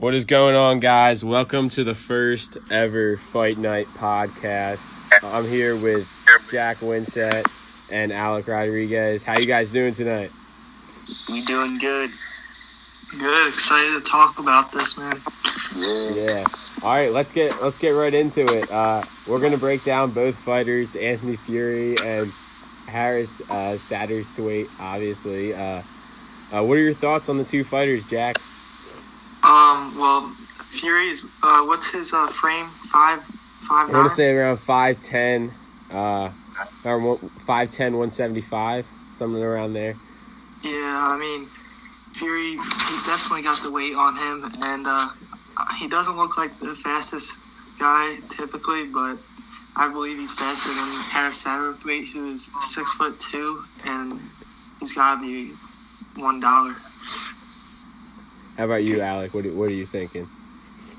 What is going on, guys? Welcome to the first ever Fight Night podcast. I'm here with Jack Winsett and Alec Rodriguez. How you guys doing tonight? We doing good. Good. Excited to talk about this, man. Yeah. All right, let's get right into it. We're gonna break down both fighters, Anthony Fury and Harris Satterthwaite. Obviously. What are your thoughts on the two fighters, Jack? Well, Fury's, what's his frame? 5'9"? I want to say around 5'10", or 5'10", 175, something around there. Yeah, I mean, Fury, he's definitely got the weight on him, and he doesn't look like the fastest guy typically, but I believe he's faster than Harris Satterthwaite, who is 6'2", and he's got to be $1. How about you, Alec? What are you thinking?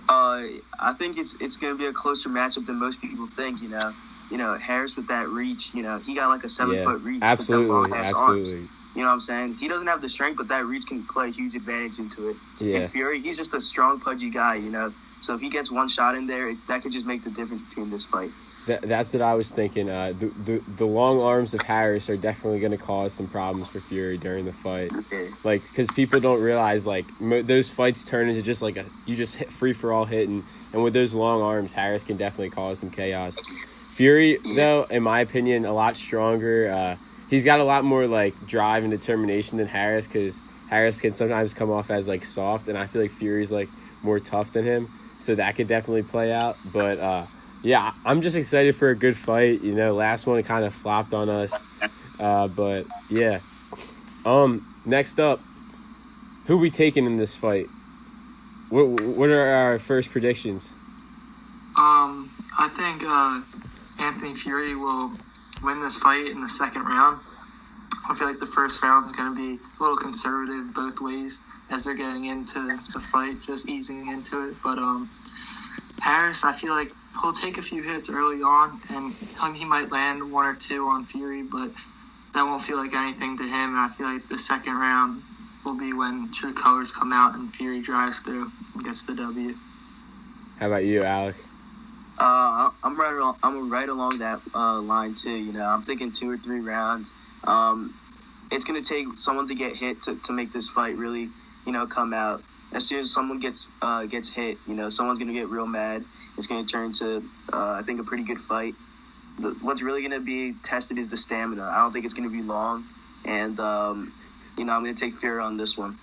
I think it's going to be a closer matchup than most people think. You know, Harris with that reach. You know, he got like a 7-foot reach. Absolutely. Arms. You know what I'm saying? He doesn't have the strength, but that reach can play a huge advantage into it. Yeah. And Fury, he's just a strong, pudgy guy. You know, so if he gets one shot in there, that could just make the difference between this fight. That's what I was thinking. The long arms of Harris are definitely going to cause some problems for Fury during the fight. Okay. Like, because people don't realize, like, those fights turn into just like you just hit free-for-all hitting. And with those long arms, Harris can definitely cause some chaos. Fury, though, in my opinion, a lot stronger. He's got a lot more, like, drive and determination than Harris, because Harris can sometimes come off as, like, soft. And I feel like Fury's, like, more tough than him. So that could definitely play out. But, yeah, I'm just excited for a good fight. You know, last one kind of flopped on us. But, yeah. Next up, who we taking in this fight? What are our first predictions? I think Anthony Fury will win this fight in the second round. I feel like the first round is going to be a little conservative both ways as they're getting into the fight, just easing into it. But Harris, I feel like he'll take a few hits early on, and he might land one or two on Fury, but that won't feel like anything to him. And I feel like the second round will be when true colors come out and Fury drives through and gets the W. How about you, Alec? I'm right along that line too. You know, I'm thinking 2 or 3 rounds. It's going to take someone to get hit to make this fight really, you know, come out. As soon as someone gets hit, you know, someone's going to get real mad. It's going to turn into, I think, a pretty good fight. What's really going to be tested is the stamina. I don't think it's going to be long. And, you know, I'm going to take Fury on this one.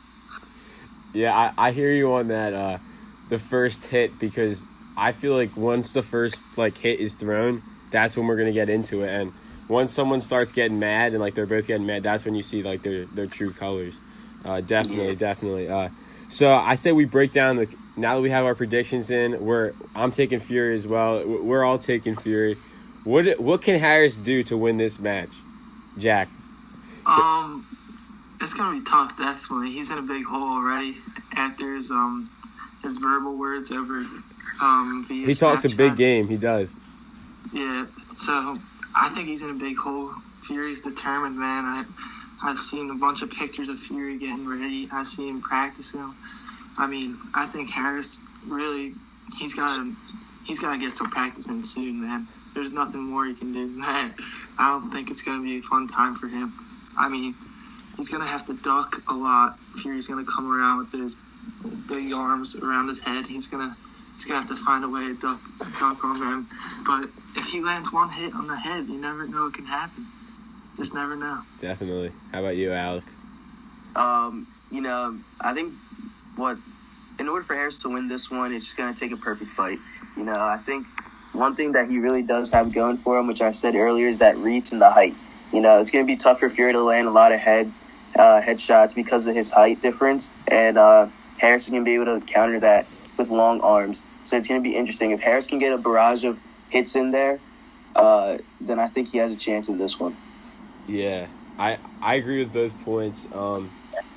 Yeah, I hear you on that, the first hit, because I feel like once the first, like, hit is thrown, that's when we're going to get into it. And once someone starts getting mad and, like, they're both getting mad, that's when you see, like, their true colors. Definitely. So I say we break down now that we have our predictions in, I'm taking Fury as well. We're all taking Fury. What can Harris do to win this match, Jack? It's gonna be tough. Definitely, he's in a big hole already after his verbal words over via He talks Snapchat. a big game. He does. Yeah. So I think he's in a big hole. Fury's determined, man. I've seen a bunch of pictures of Fury getting ready. I've seen him practicing. I mean, I think Harris really, he's got to get some practice in soon, man. There's nothing more he can do than that. I don't think it's going to be a fun time for him. I mean, he's going to have to duck a lot. Fury's going to come around with those big arms around his head. He's going to have to find a way to duck on them. But if he lands one hit on the head, you never know what can happen. Just never know. Definitely. How about you, Alec? You know, I think in order for Harris to win this one, it's just going to take a perfect fight. You know, I think one thing that he really does have going for him, which I said earlier, is that reach and the height. You know, it's going to be tough for Fury to land a lot of head shots because of his height difference, and Harris is going to be able to counter that with long arms. So it's going to be interesting. If Harris can get a barrage of hits in there, then I think he has a chance in this one. Yeah, I agree with both points.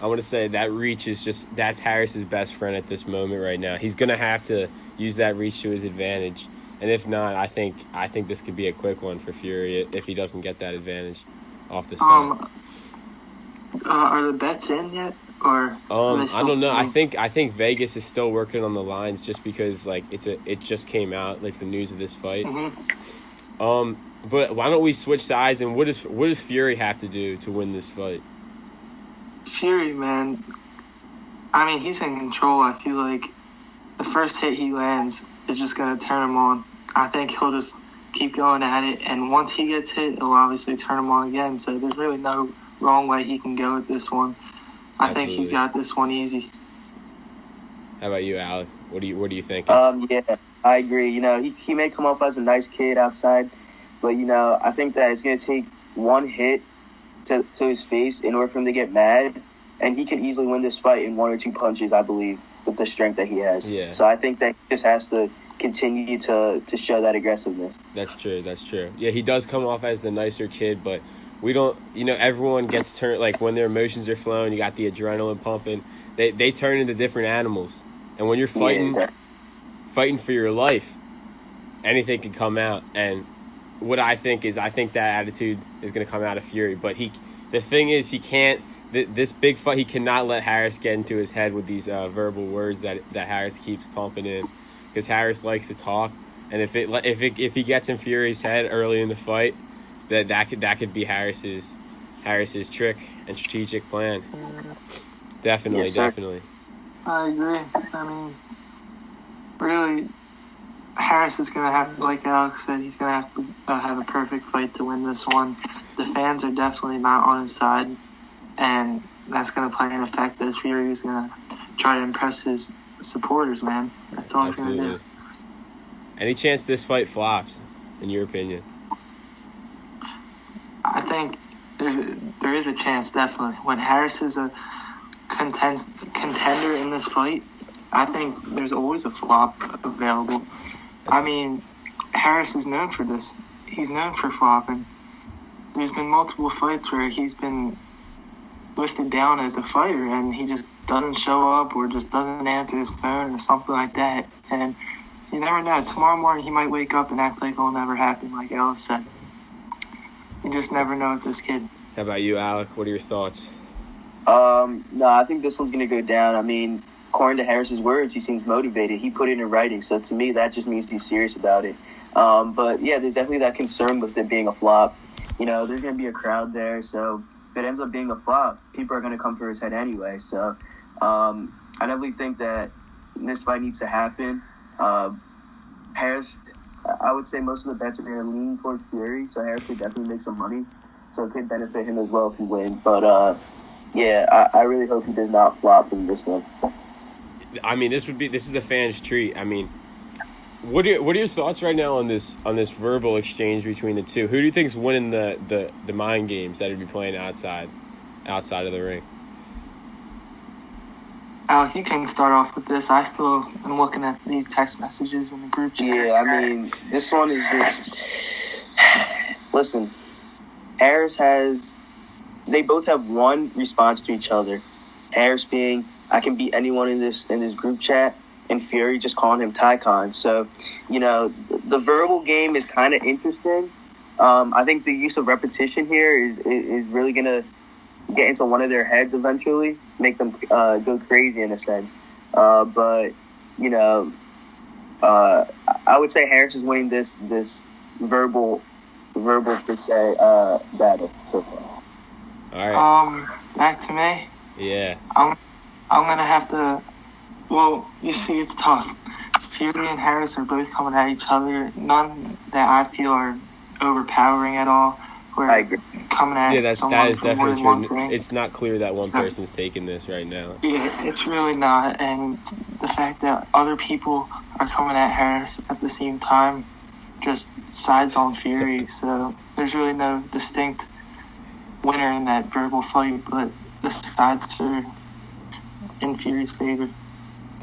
I want to say that reach is that's Harris's best friend at this moment right now. He's going to have to use that reach to his advantage. And if not, I think this could be a quick one for Fury if he doesn't get that advantage off the side. Are the bets in yet, or I don't know. I think Vegas is still working on the lines just because like it just came out, like the news of this fight. Mm-hmm. But why don't we switch sides, and what does Fury have to do to win this fight? Fury, man. I mean, he's in control. I feel like the first hit he lands is just gonna turn him on. I think he'll just keep going at it, and once he gets hit, it'll obviously turn him on again. So there's really no wrong way he can go with this one. I think he's got this one easy. How about you, Alec? What do you think? Yeah, I agree. You know, he may come off as a nice kid outside, but you know, I think that it's going to take one hit to his face in order for him to get mad, and he can easily win this fight in one or two punches, I believe, with the strength that he has. Yeah. So I think that he just has to continue to show that aggressiveness. That's true. Yeah, he does come off as the nicer kid, but we don't, you know, everyone gets turned, like when their emotions are flowing, you got the adrenaline pumping, they turn into different animals. And when you're fighting for your life, anything can come out. And what I think that attitude is going to come out of Fury. But the thing is, he can't, this big fight, he cannot let Harris get into his head with these verbal words that Harris keeps pumping in. Because Harris likes to talk. And if he gets in Fury's head early in the fight, that could be Harris's trick and strategic plan. Definitely, yes, definitely. I agree. I mean, really, Harris is going to have, like Alex said, he's going to have to have a perfect fight to win this one. The fans are definitely not on his side, and that's going to play an effect as Fury is going to try to impress his supporters, man. That's all he's going to do. Any chance this fight flops, in your opinion? I think there is a chance, definitely. When Harris is a contender in this fight, I think there's always a flop available. I mean, Harris is known for this. He's known for flopping. There's been multiple fights where he's been listed down as a fighter and he just doesn't show up or just doesn't answer his phone or something like that. And you never know. Tomorrow morning he might wake up and act like it'll never happen, like Ellis said. You just never know with this kid. How about you, Alec? What are your thoughts? No, I think this one's going to go down. I mean, according to Harris's words, he seems motivated. He put it in writing. So to me, that just means he's serious about it. But yeah, there's definitely that concern with it being a flop. You know, there's going to be a crowd there. So if it ends up being a flop, people are going to come for his head anyway. So I definitely think that this fight needs to happen. Harris, I would say most of the bets are going to lean towards Fury. So Harris could definitely make some money. So it could benefit him as well if he wins. But yeah, I really hope he does not flop in this one. I mean, this is a fan's treat. I mean, what are your thoughts right now on this verbal exchange between the two? Who do you think's winning the mind games that would be playing outside of the ring? Alec, you can start off with this. I still am looking at these text messages in the group chat. Yeah, I mean, this one is just... Listen, they both have one response to each other. Harris being, I can beat anyone in this group chat, and Fury just calling him Tycon. So, you know, the verbal game is kind of interesting. I think the use of repetition here is really going to get into one of their heads eventually, make them go crazy in a sense. But, you know, I would say Harris is winning this verbal per se battle so far. All right. Back to me. Yeah. I'm gonna have to. Well, you see, it's tough. Fury and Harris are both coming at each other. None that I feel are overpowering at all. I agree. Coming at that is for definitely more than true. one thing. It's not clear that one person's taking this right now. Yeah, it's really not. And the fact that other people are coming at Harris at the same time just sides on Fury. So there's really no distinct winner in that verbal fight, but the sides are in Fury's favor.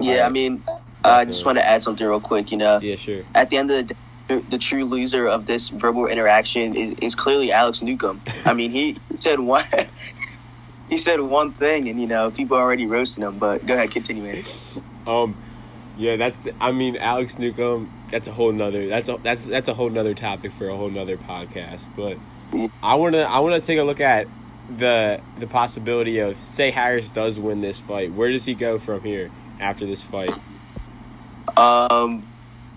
Yeah, I mean, I just want to add something real quick. You know, Yeah, sure. at the end of the day, the true loser of this verbal interaction is clearly Alex Newcomb. I mean, he said one thing, and you know, people are already roasting him. But go ahead, continue, man. Yeah, Alex Newcomb. That's a whole nother topic for a whole nother podcast. But I wanna take a look at the possibility of, say Harris does win this fight, where does he go from here after this fight?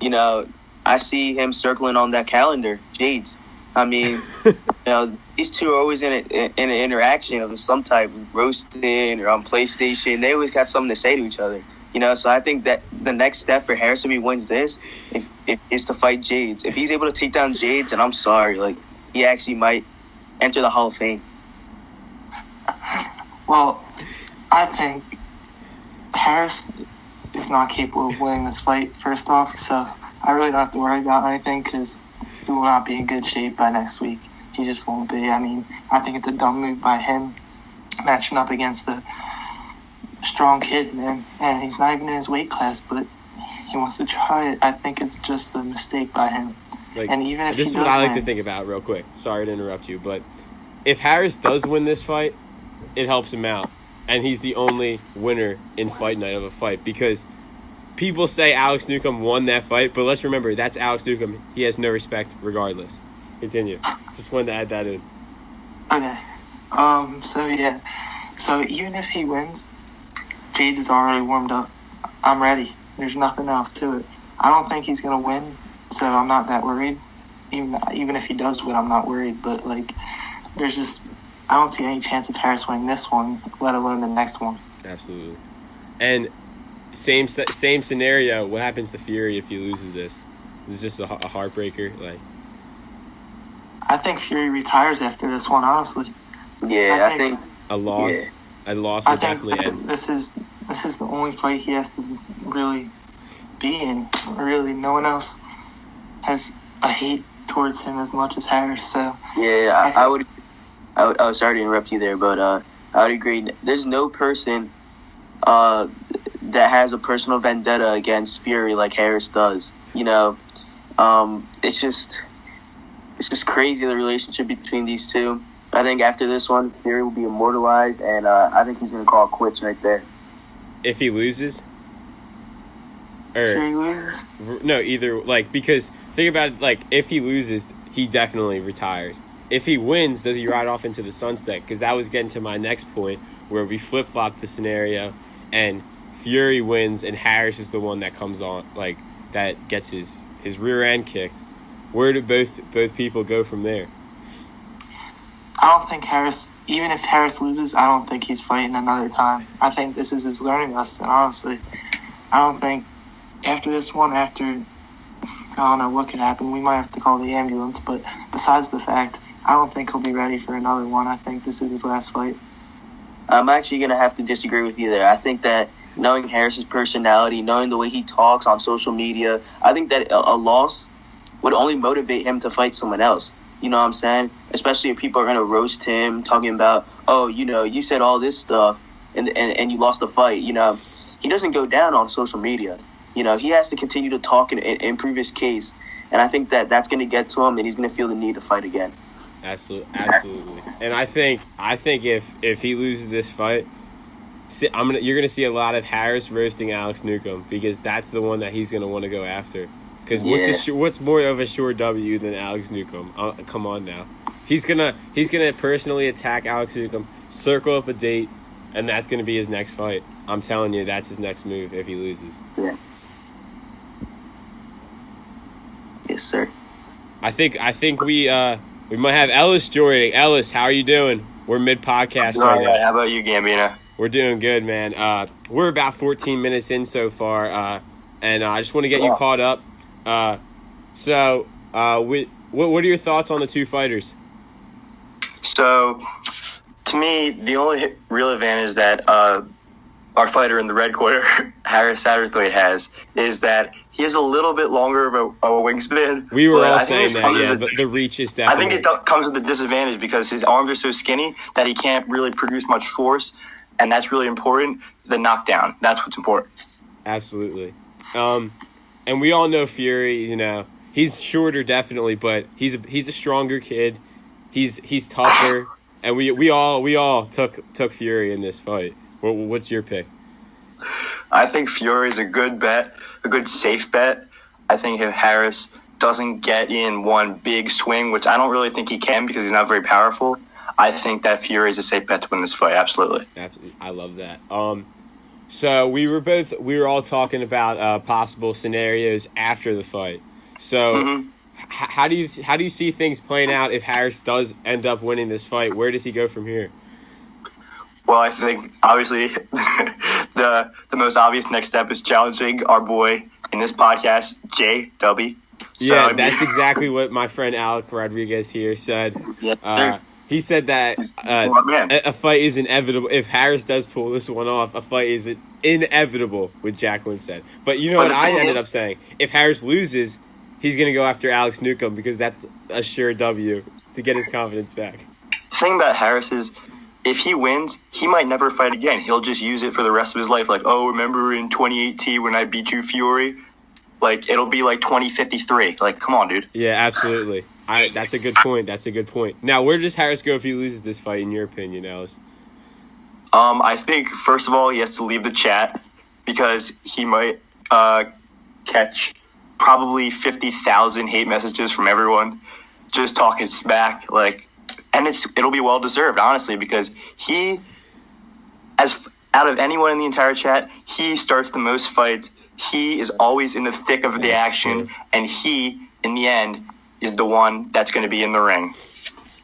You know, I see him circling on that calendar, Jades. I mean, you know, these two are always in an interaction of some type, roasting or on PlayStation. They always got something to say to each other. You know, so I think that the next step for Harris if he wins this is to fight Jades. If he's able to take down Jades, and I'm sorry, like, he actually might enter the Hall of Fame. Well, I think Harris is not capable of winning this fight, first off, so I really don't have to worry about anything because he will not be in good shape by next week. He just won't be. I mean, I think it's a dumb move by him matching up against a strong kid, man, and he's not even in his weight class, but he wants to try it. I think it's just a mistake by him. Like, and even if this he is what does I like win, to think about real quick. Sorry to interrupt you, but if Harris does win this fight, it helps him out, and he's the only winner in fight night of a fight, because people say Alex Newcomb won that fight, but let's remember, that's Alex Newcomb. He has no respect regardless. Continue. Just wanted to add that in. Okay. So yeah. So even if he wins, Jades is already warmed up. I'm ready. There's nothing else to it. I don't think he's gonna win, so I'm not that worried. Even if he does win, I'm not worried. But like, I don't see any chance of Harris winning this one, let alone the next one. Absolutely. And same scenario. What happens to Fury if he loses this? Is this just a heartbreaker? Like, I think Fury retires after this one. Honestly. Yeah, I think a loss. Yeah. A loss I will think definitely end. this is the only fight he has to really be in. Really, no one else has a hate towards him as much as Harris. So yeah, I would. I was sorry to interrupt you there, but I would agree. There's no person that has a personal vendetta against Fury like Harris does. You know, it's just crazy, the relationship between these two. I think after this one, Fury will be immortalized, and I think he's going to call it quits right there. If he loses? Fury loses? No, either, like, because think about it, like, if he loses, he definitely retires. If he wins, does he ride off into the sunset? Because that was getting to my next point, where we flip-flop the scenario, and Fury wins, and Harris is the one that comes on, like, that gets his rear end kicked. Where do both people go from there? I don't think Harris, even if Harris loses, I don't think he's fighting another time. I think this is his learning lesson, honestly. I don't think after this one, I don't know what could happen. We might have to call the ambulance, but besides the fact, I don't think he'll be ready for another one. I think this is his last fight. I'm actually going to have to disagree with you there. I think that knowing Harris's personality, knowing the way he talks on social media, I think that a loss would only motivate him to fight someone else. You know what I'm saying? Especially if people are going to roast him, talking about, oh, you know, you said all this stuff and you lost the fight. You know, he doesn't go down on social media. You know, he has to continue to talk and improve his case. And I think that that's going to get to him, and he's going to feel the need to fight again. Absolutely. And I think if he loses this fight, you're going to see a lot of Harris roasting Alex Newcomb, because that's the one that he's going to want to go after. Because what's more of a sure W than Alex Newcomb? Come on now, he's gonna personally attack Alex Newcomb, circle up a date, and that's gonna be his next fight. I'm telling you, that's his next move if he loses. Yeah. Yes, sir. I think we might have Ellis joining. Ellis, how are you doing? We're mid podcast right now. How about you, Gambino? We're doing good, man. We're about 14 minutes in so far, and I just want to get you caught up. So what are your thoughts on the two fighters? So, to me, the only real advantage that our fighter in the red corner, Harris Satterthwaite, has is that he has a little bit longer of a wingspan. We were all saying that, yeah, the reach is definitely... I think it comes with a disadvantage because his arms are so skinny that he can't really produce much force, and that's really important. The knockdown, that's what's important. Absolutely. And we all know Fury, you know, he's shorter definitely, but he's a stronger kid. He's tougher, and we all took Fury in this fight. What's your pick? I think Fury is a good bet, a good safe bet. I think if Harris doesn't get in one big swing, which I don't really think he can because he's not very powerful, I think that Fury is a safe bet to win this fight. Absolutely. Absolutely. I love that. So we were all talking about possible scenarios after the fight. So how do you see things playing out if Harris does end up winning this fight? Where does he go from here? Well, I think obviously the most obvious next step is challenging our boy in this podcast, JW. So, yeah, that's exactly what my friend Alec Rodriguez here said. He said that a fight is inevitable. If Harris does pull this one off, a fight is inevitable, what Jacqueline said. But you know what I ended up saying? If Harris loses, he's going to go after Alex Newcomb because that's a sure W to get his confidence back. The thing about Harris is, if he wins, he might never fight again. He'll just use it for the rest of his life. Like, oh, remember in 2018 when I beat you, Fury? Like, it'll be like 2053. Like, come on, dude. Yeah, absolutely. That's a good point. That's a good point. Now, where does Harris go if he loses this fight, in your opinion, Ellis? I think, first of all, he has to leave the chat because he might catch probably 50,000 hate messages from everyone just talking smack. Like, and it'll be well-deserved, honestly, because he, as out of anyone in the entire chat, he starts the most fights. He is always in the thick of the action, and he, in the end, is the one that's going to be in the ring.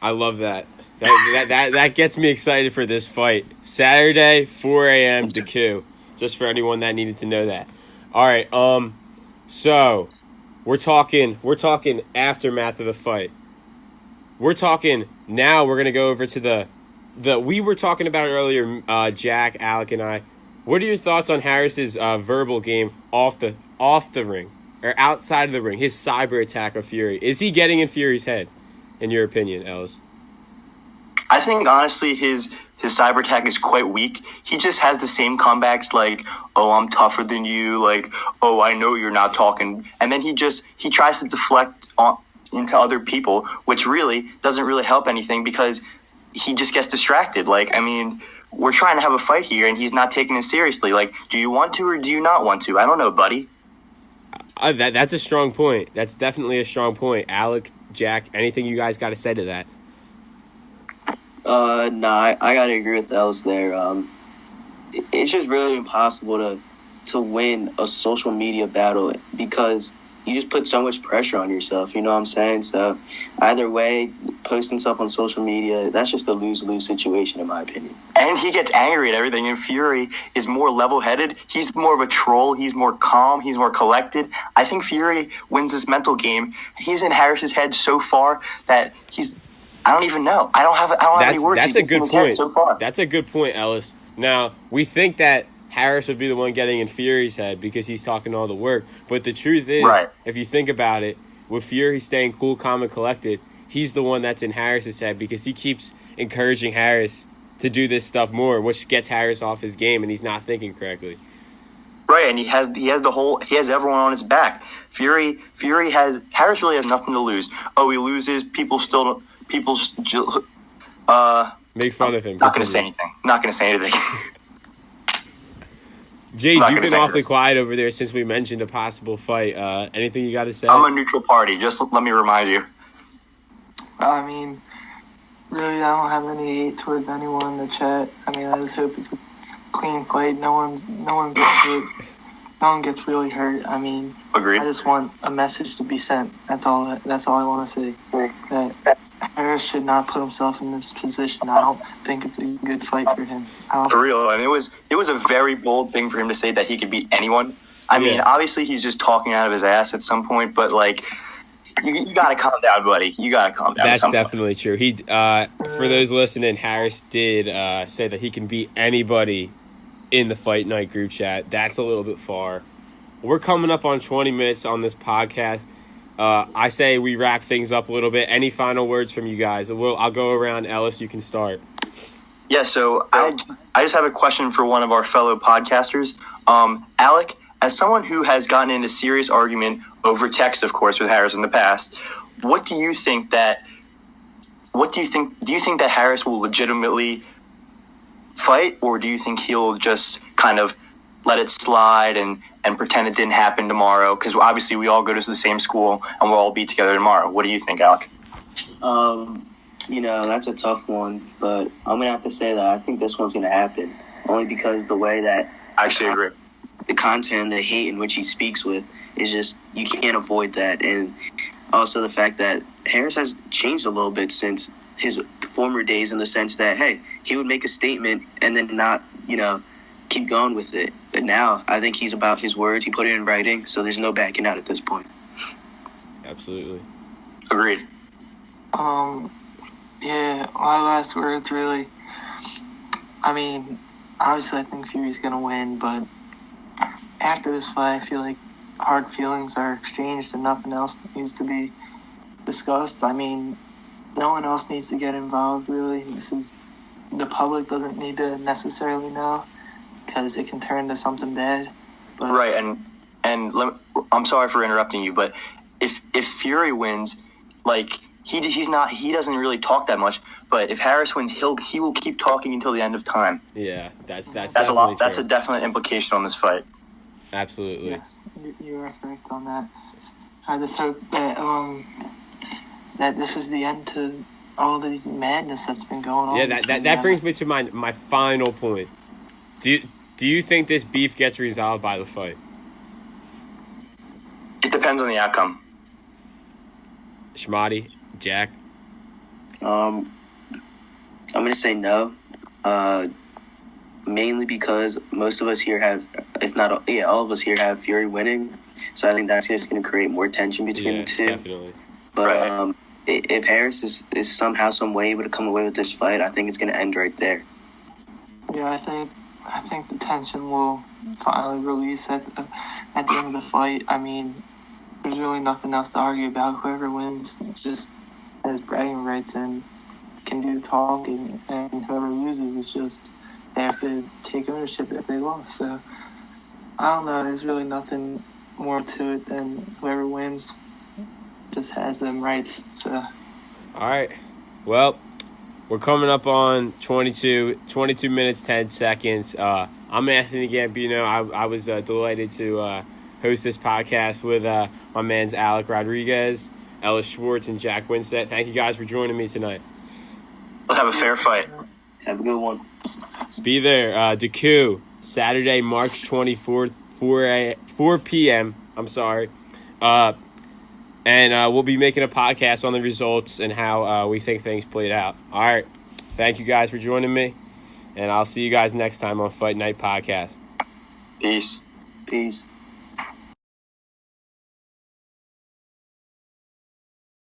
I love that. That gets me excited for this fight. Saturday, 4 a.m. DeCou. Just for anyone that needed to know that. All right. So we're talking aftermath of the fight. We're talking now. We're gonna go over to the we were talking about it earlier. Jack, Alec, and I. What are your thoughts on Harris's verbal game off the ring or outside of the ring? His cyber attack of Fury. Is he getting in Fury's head? In your opinion, Ellis? I think honestly his cyber attack is quite weak. He just has the same comebacks like, oh, I'm tougher than you, like, oh, I know you're not talking. And then he tries to deflect into other people, which really doesn't really help anything because he just gets distracted. Like, I mean, we're trying to have a fight here and he's not taking it seriously. Like, do you want to or do you not want to? I don't know, buddy. That's a strong point. That's definitely a strong point. Alec, Jack, anything you guys got to say to that? I gotta agree with Ellis there. It's just really impossible to win a social media battle because you just put so much pressure on yourself, you know what I'm saying? So either way, posting stuff on social media, that's just a lose-lose situation in my opinion. And he gets angry at everything, and Fury is more level-headed. He's more of a troll. He's more calm. He's more collected. I think Fury wins this mental game. He's in Harris's head so far that I don't even know. I don't have any words. That's a good point. So far. That's a good point, Ellis. Now, we think that Harris would be the one getting in Fury's head because he's talking all the work. But the truth is, if you think about it, with Fury staying cool, calm, and collected, he's the one that's in Harris's head because he keeps encouraging Harris to do this stuff more, which gets Harris off his game, and he's not thinking correctly. Right, and he has everyone on his back. Harris really has nothing to lose. Oh, he loses. People make fun of him. Not going to say anything. Jade, you've been awfully quiet over there since we mentioned a possible fight. Anything you got to say? I'm a neutral party. Just let me remind you. I mean, really, I don't have any hate towards anyone in the chat. I mean, I just hope it's a clean fight. No one gets hurt. No one gets really hurt. I mean, agreed. I just want a message to be sent. That's all I want to say. That Harris should not put himself in this position. I don't think it's a good fight for him. For real, and it was a very bold thing for him to say that he could beat anyone. I mean, obviously he's just talking out of his ass at some point, but like, you gotta calm down, buddy. You gotta calm down. That's definitely true. He, for those listening, Harris did say that he can beat anybody in the Fight Night group chat. That's a little bit far. We're coming up on 20 minutes on this podcast. I say we wrap things up a little bit. Any final words from you guys? I'll go around. Ellis, you can start. Yeah, so I just have a question for one of our fellow podcasters. Alec, as someone who has gotten into serious argument over text, of course, with Harris in the past, do you think that Harris will legitimately fight, or do you think he'll just kind of let it slide and pretend it didn't happen tomorrow? Because obviously we all go to the same school and we'll all be together tomorrow. What do you think, Alec? That's a tough one, but I'm going to have to say that I think this one's going to happen. Only because the way that I actually agree. The content, the hate in which he speaks with is just, you can't avoid that. And also the fact that Harris has changed a little bit since his former days, in the sense that, hey, he would make a statement and then not, keep going with it. But now I think he's about his words. He put it in writing, so there's no backing out at this point. Absolutely. Agreed. Yeah, my last words, really. I mean, obviously I think Fury's going to win, but after this fight, I feel like hard feelings are exchanged and nothing else needs to be discussed. I mean, no one else needs to get involved, really. The public doesn't need to necessarily know, because it can turn to something bad. But, right, and I'm sorry for interrupting you, but if Fury wins, like, he doesn't really talk that much, but if Harris wins, he will keep talking until the end of time. Yeah, that's a lot. true. That's a definite implication on this fight. Absolutely. Yes, you are correct on that. I just hope that that this is the end to all these madness that's been going on. Yeah, that brings me to my final point. Do you think this beef gets resolved by the fight? It depends on the outcome. Shmati, Jack? I'm going to say no. Mainly because most of us here have, if not all of us here have Fury winning. So I think that's just going to create more tension between the two. Definitely. But if Harris is somehow, some way able to come away with this fight, I think it's going to end right there. Yeah, I think the tension will finally release at the end of the fight. I mean, there's really nothing else to argue about. Whoever wins just has bragging rights and can do the talking, and whoever loses is just, they have to take ownership if they lost. So I don't know. There's really nothing more to it than whoever wins just has them rights. So. All right. Well, we're coming up on 22 minutes, 10 seconds. I'm Anthony Gambino. I was delighted to host this podcast with my mans Alec Rodriguez, Ellis Schwartz, and Jack Winstead. Thank you guys for joining me tonight. Let's have a fair fight. Have a good one. Be there. Deku, Saturday, March 24th, 4 p.m. I'm sorry. And we'll be making a podcast on the results and how we think things played out. All right. Thank you guys for joining me. And I'll see you guys next time on Fight Night Podcast. Peace. Peace.